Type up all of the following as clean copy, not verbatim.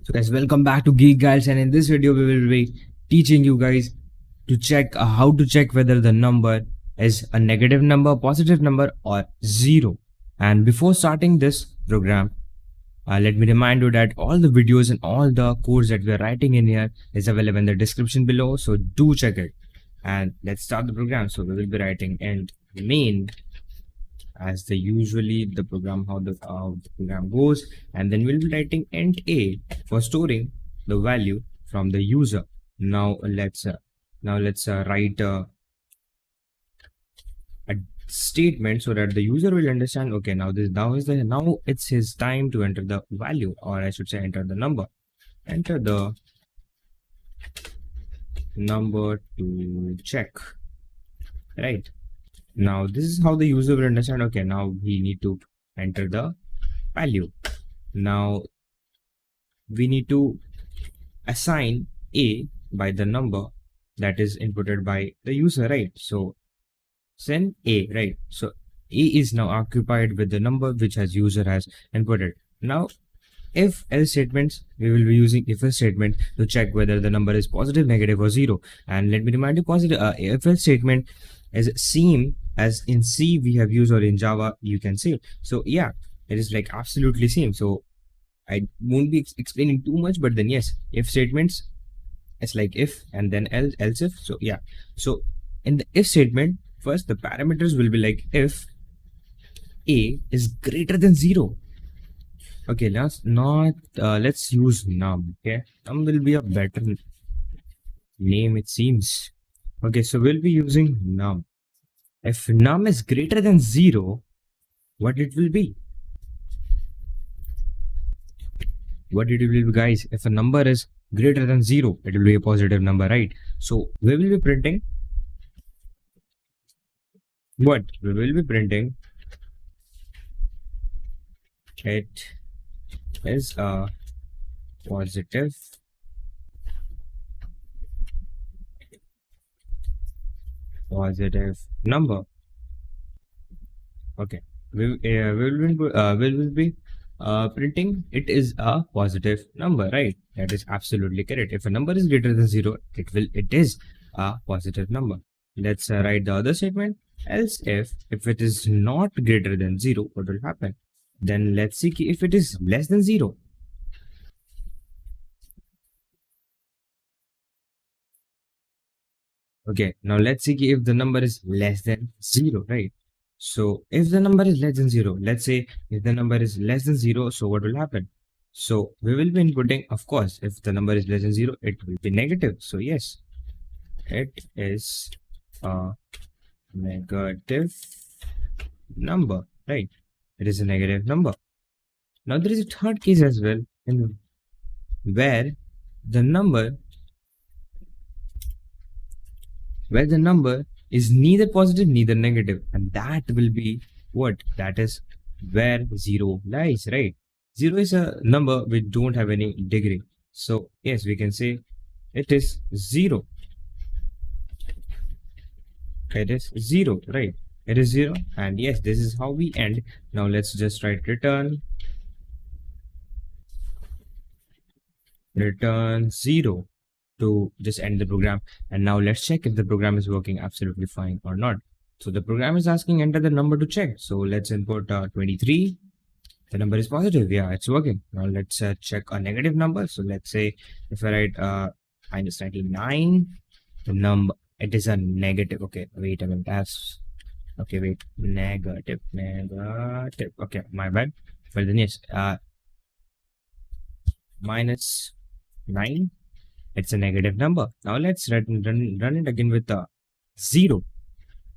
So guys, welcome back to GeekGuild, and in this video we will be teaching you guys to check how to check whether the number is a negative number, positive number or zero. And before starting this program, let me remind you that all the videos and all the codes that we are writing in here is available in the description below, so do check it. And let's start the program. So we will be writing int main as the usually the program how the program goes, and then we'll be writing int a for storing the value from the user. Now let's write a statement so that the user will understand, okay, now it's his time to enter the value, or I should say enter the number. Enter the number to check, right? Now this is how the user will understand, okay, now we need to enter the value. Now we need to assign a by the number that is inputted by the user, right? So send a, right? So a is now occupied with the number which has user has inputted. Now if else statements, we will be using if else statement to check whether the number is positive, negative or zero. And let me remind you, positive if else statement is same as in C we have used, or in Java you can say. So yeah, it is like absolutely same. So I won't be explaining too much, but then yes, if statements, it's like if and then else if. So yeah, so in the if statement, first the parameters will be like if a is greater than 0. Okay, let's use num. Okay, num will be a better name, it seems. Okay, so we'll be using num. If num is greater than 0, what it will be? What it will be, guys? If a number is greater than 0, it will be a positive number, right? So we will be printing what? We will be printing it is a positive number. Okay, we will be printing it is a positive number, right? That is absolutely correct. If a number is greater than 0, it is a positive number. Let's write the other statement. Else if it is not greater than 0, what will happen? Then let's see if it is less than 0. Okay, now let's see if the number is less than 0, right? So if the number is less than 0, let's say if the number is less than 0, so what will happen? So we will be inputting, of course, if the number is less than 0, it will be negative. So yes, it is a negative number, right? It is a negative number. Now there is a third case as well, in where the number is neither positive neither negative, and that will be what? That is where 0 lies, right? 0 is a number which don't have any degree, so yes, we can say it is 0. It is 0, right? It is 0, and yes, this is how we end. Now let's just write return 0 to just end the program. And now let's check if the program is working absolutely fine or not. So the program is asking enter the number to check. So let's input 23. The number is positive. Yeah, it's working. Now let's check a negative number. So let's say if I write minus 99, the number, it is a negative. Okay, wait a minute. That's okay. Wait, negative. Okay, my bad. But then yes, minus 9. It's a negative number. Now let's run it again with 0.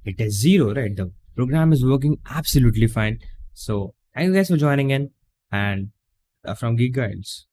It is 0, right? The program is working absolutely fine. So thank you guys for joining in, and from GeekGuild.